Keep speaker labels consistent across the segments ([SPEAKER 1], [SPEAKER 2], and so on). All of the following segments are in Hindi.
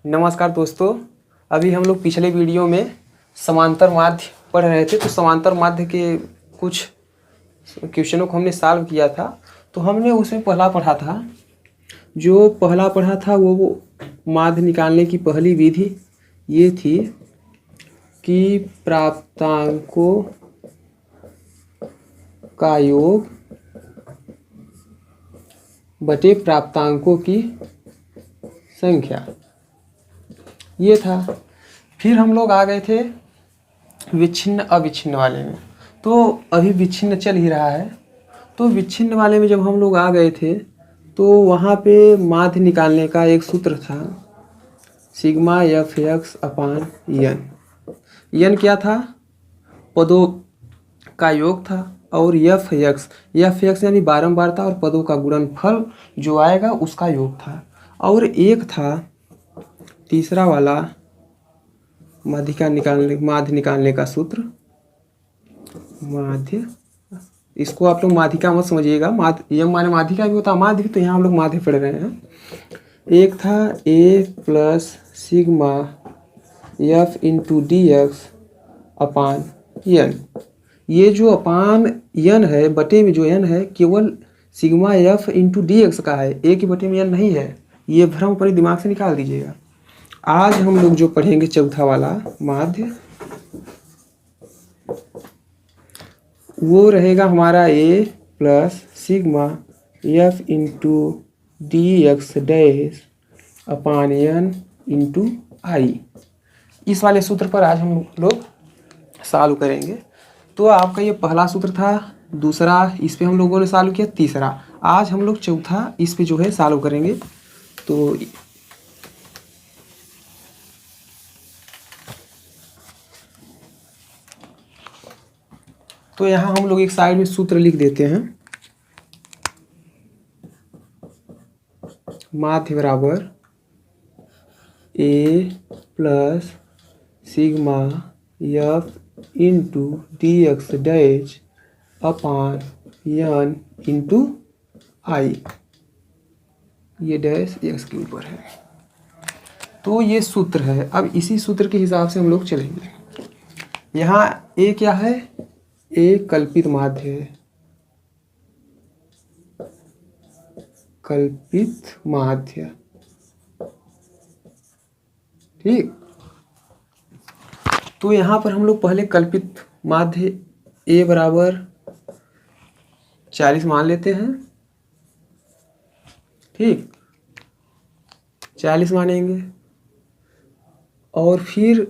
[SPEAKER 1] नमस्कार दोस्तों। अभी हम लोग पिछले वीडियो में समांतर माध्य पढ़ रहे थे, तो समांतर माध्य के कुछ क्वेश्चनों को हमने सॉल्व किया था। तो हमने उसमें पहला पढ़ा था वो माध्य निकालने की पहली विधि ये थी कि प्राप्तांकों का योग बटे प्राप्तांकों की संख्या, ये था। फिर हम लोग आ गए थे विच्छिन्न अविच्छिन्न वाले में। तो अभी विच्छिन्न चल ही रहा है, तो विच्छिन्न वाले में जब हम लोग आ गए थे तो वहाँ पे माध्य निकालने का एक सूत्र था, sigma F x upon N. N क्या था? पदों का योग था। और एफ एक्स यानी बारंबारता और पदों का गुणनफल जो आएगा उसका योग था। और एक था तीसरा वाला माध्य निकालने का सूत्र। माध्य, इसको आप लोग माध्यिका मत समझिएगा, यम माने माध्यिका भी होता है, माध्य भी, तो यहाँ हम लोग माध्य पढ़ रहे हैं। एक था A plus sigma F into D X upon N. ये जो अपान एन है, बटे में जो एन है, केवल sigma F into D x का है, ए के बटे में एन नहीं है। ये भ्रम अपने दिमाग से निकाल दीजिएगा। आज हम लोग जो पढ़ेंगे चौथा वाला माध्य, वो रहेगा हमारा A plus sigma F into D X dash upon N into I. इस वाले सूत्र पर आज हम लोग सॉल्व करेंगे। तो आपका ये पहला सूत्र था, दूसरा इस पे हम लोगों ने सॉल्व किया, तीसरा। आज हम लोग चौथा इस पे जो है सॉल्व करेंगे। तो यहाँ हम लोग एक साइड में सूत्र लिख देते हैं। माध्य बराबर A plus sigma F into D X dash upon N into I. ये डैश एक्स के ऊपर है, तो ये सूत्र है। अब इसी सूत्र के हिसाब से हम लोग चलेंगे। यहाँ ए क्या है? ए कल्पित माध्य है, कल्पित माध्य, ठीक। तो यहाँ पर हम लोग पहले कल्पित माध्य ए बराबर 40 मान लेते हैं, ठीक। 40 मानेंगे और फिर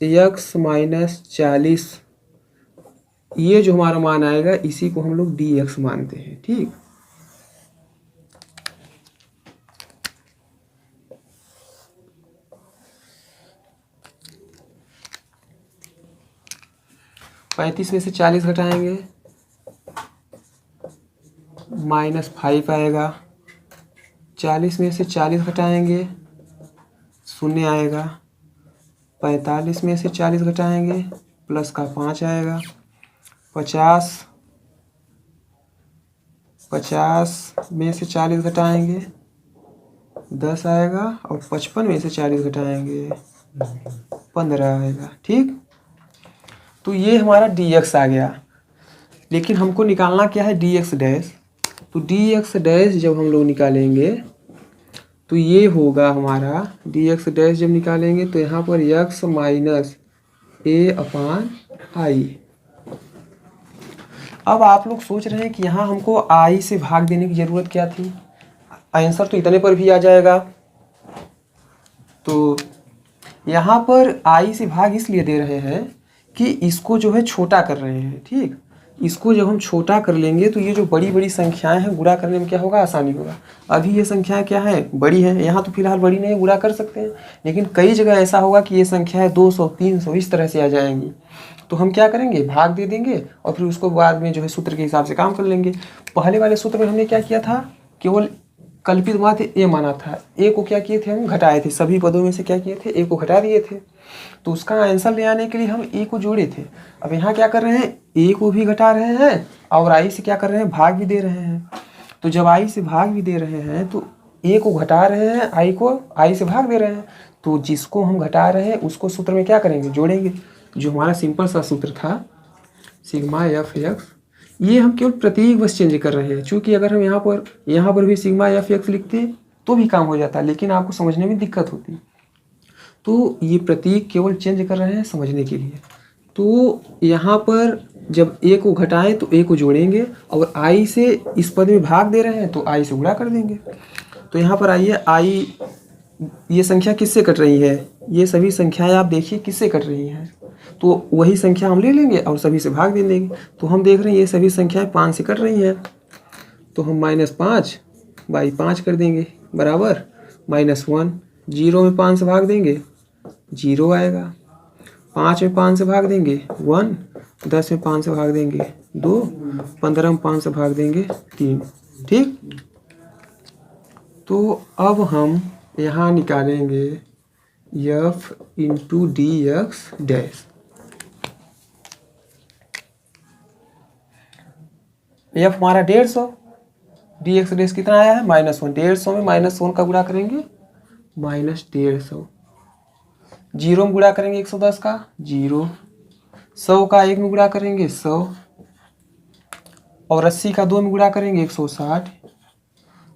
[SPEAKER 1] x माइनस 40, ये जो हमारा मान आएगा इसी को हम लोग dx मानते हैं, ठीक। पैंतीस में से 40 घटाएंगे, -5 आएगा। 40 में से 40 घटाएंगे, 0 आएगा। 45 में से 40 घटाएंगे, प्लस का 5 आएगा। 50 में से 40 घटाएंगे, 10 आएगा। और 55 में से 40 घटाएंगे, 15 आएगा, ठीक। तो ये हमारा dx आ गया। लेकिन हमको निकालना क्या है? dx dash. तो dx डैश जब हम लोग निकालेंगे तो ये होगा हमारा dx डैश जब निकालेंगे तो यहाँ पर x माइनस ए अपान आई। अब आप लोग सोच रहे हैं कि यहाँ हमको आई से भाग देने की ज़रूरत क्या थी? आंसर तो इतने पर भी आ जाएगा। तो यहाँ पर आई से भाग इसलिए दे रहे हैं कि इसको जो है छोटा कर रहे हैं, ठीक। इसको जब हम छोटा कर लेंगे तो ये जो बड़ी बड़ी संख्याएं हैं गुणा करने में क्या होगा? आसानी होगा। अभी ये संख्याएं क्या है? बड़ी हैं। यहाँ तो फिलहाल बड़ी नहीं है, गुणा कर सकते हैं। लेकिन कई जगह ऐसा होगा कि ये संख्याएं 200 300 इस तरह से आ जाएंगी। तो हम क्या करेंगे? भाग दे देंगे और फिर उसको बाद में जो है सूत्र के हिसाब से काम कर लेंगे। पहले वाले सूत्र में हमने क्या किया था? केवल कल्पित माध्य ए माना था। ए को क्या किए थे? हम घटाए थे। सभी पदों में से क्या किए थे? ए को घटा दिए थे। तो उसका आंसर ले आने के लिए हम ए को जोड़े थे। अब यहाँ क्या कर रहे हैं? ए को भी घटा रहे हैं और आई से क्या कर रहे हैं? भाग भी दे रहे हैं। तो जब आई से भाग भी दे रहे हैं तो ए को घटा रहे हैं, आई से भाग दे रहे हैं, तो जिसको हम घटा रहे हैं उसको सूत्र में क्या करेंगे, जोड़ेंगे। जो हमारा सिंपल सा सूत्र था सिग्मा एफ एक्स, ये हम केवल प्रतीक बस चेंज कर रहे हैं। चूँकि अगर हम यहाँ पर भी सिग्मा एफ एक्स लिखते तो भी काम हो जाता, लेकिन आपको समझने में दिक्कत होती। तो ये प्रतीक केवल चेंज कर रहे हैं समझने के लिए। तो यहाँ पर जब ए को घटाएं तो ए को जोड़ेंगे, और आई से इस पद में भाग दे रहे हैं तो आई से गुणा कर देंगे। तो यहाँ पर आइए, आई ये संख्या किससे कट रही है, ये सभी संख्याएं आप देखिए किससे कट रही हैं, तो वही संख्या हम ले लेंगे और सभी से भाग दे देंगे। तो हम देख रहे हैं ये सभी संख्याएं 5 से कट रही हैं, तो हम -5/5 कर देंगे बराबर -1। 0 में 5 से भाग देंगे 0 आएगा, 5 में 5 से भाग देंगे 1, 10 में 5 से भाग देंगे 2, 15 में 5 से भाग देंगे 3। ठीक, तो अब हम यहाँ निकालेंगे f into D X dash. F हमारा 150, डी एक्स डैश कितना आया है -1। 150 में -1 का गुणा करेंगे -150, 0 में गुणा करेंगे 110 का 0, 100 का 1 में गुणा करेंगे 100, और 80 का 2 में गुणा करेंगे 160,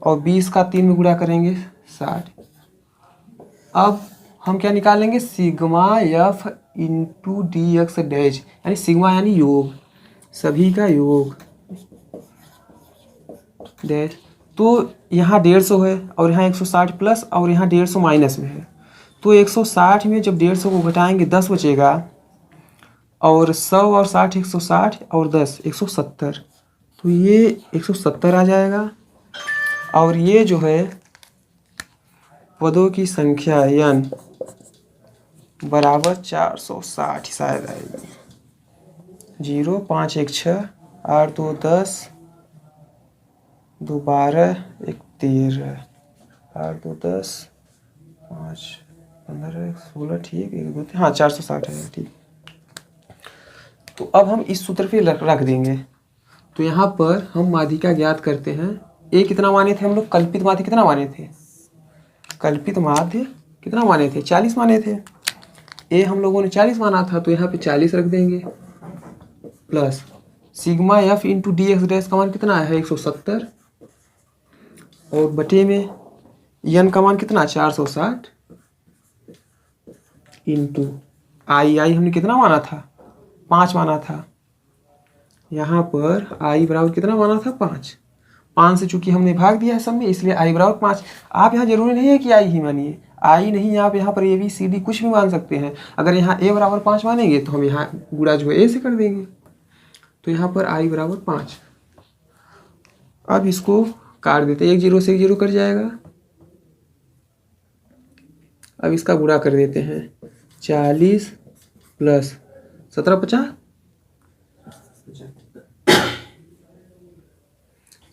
[SPEAKER 1] और 20 का 3 में गुणा करेंगे 60। अब हम क्या निकालेंगे, sigma F into D X dash, यानी सिग्मा यानी योग, सभी का योग डैश। तो यहाँ 150 है और यहाँ 160 प्लस, और यहाँ 150 माइनस में है। तो 160 में जब 150 को घटाएंगे 10 बचेगा, और 100 और 60 160 और 10 170, तो ये 170 आ जाएगा। और ये जो है पदों की संख्या n बराबर 460 शायद आएगी। 0 5 1 6 8 2 10 2 12 1 13 8 2 10 5 15 1 16, ठीक 1 2 3, हाँ 460 है, ठीक। तो अब हम इस सूत्र पे रख देंगे। तो यहाँ पर हम माध्यिका ज्ञात करते हैं। ए कितना माने थे हम लोग, कल्पित माध्य कितना माने थे, कल्पित माध्य कितना माने थे 40 माने थे। ए हम लोगों ने 40 माना था, तो यहाँ पे 40 रख देंगे, plus sigma F into D X dash का मान कितना है 170, और बटे में एन का मान कितना 460, इंटू आई हमने कितना माना था 5 माना था। यहाँ पर आई बराबर कितना माना था 5 से चूंकि हमने भाग दिया है सब में, इसलिए आई बराबर 5। आप यहाँ जरूरी नहीं है कि आई ही मानिए, आई नहीं, आप यहाँ पर ए बी सी डी कुछ भी मान सकते हैं। अगर यहाँ ए बराबर 5 मानेंगे तो हम यहाँ गुणा जो है ए से कर देंगे। तो यहाँ पर आई बराबर 5। अब इसको काट देते हैं, 1 0 से 1 0 कट जाएगा। अब इसका गुणा कर देते हैं, 40 प्लस 17 50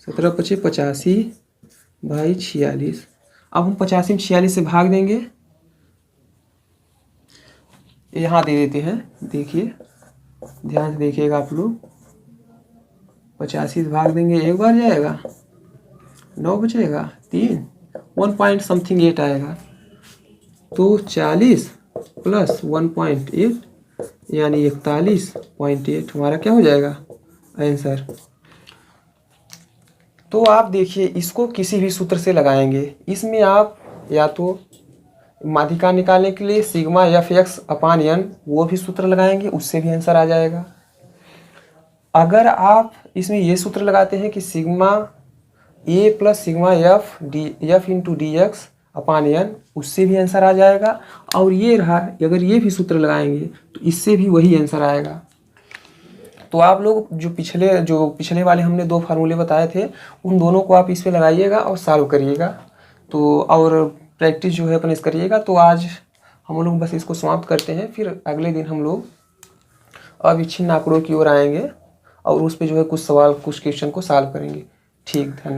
[SPEAKER 1] 17 25 85 भाई 46। अब हम 85 में 46 से भाग देंगे, यहाँ दे देते हैं, देखिए ध्यान से देखिएगा आप लोग। 85 से भाग देंगे, एक बार जाएगा 9 बचेगा 3, 1 पॉइंट समथिंग 8 आएगा। तो 40 प्लस 1.8 यानी 41.8 हमारा क्या हो जाएगा आंसर। तो आप देखिए इसको किसी भी सूत्र से लगाएंगे। इसमें आप या तो माध्यिका निकालने के लिए sigma F x upon N वो भी सूत्र लगाएंगे, उससे भी आंसर आ जाएगा। अगर आप इसमें ये सूत्र लगाते हैं कि sigma A plus sigma F into D X upon N, उससे भी आंसर आ जाएगा। और ये रहा, अगर ये भी सूत्र लगाएंगे तो इससे भी वही आंसर आएगा। तो आप लोग जो पिछले वाले हमने 2 फार्मूले बताए थे, उन दोनों को आप इस पे लगाइएगा और सॉल्व करिएगा। तो और प्रैक्टिस जो है अपन इस करिएगा। तो आज हम लोग बस इसको समाप्त करते हैं, फिर अगले दिन हम लोग अविच्छिन्न आंकड़ों की ओर आएंगे और उस पे जो है कुछ सवाल कुछ क्वेश्चन को सॉल्व करेंगे। ठीक, धन्यवाद।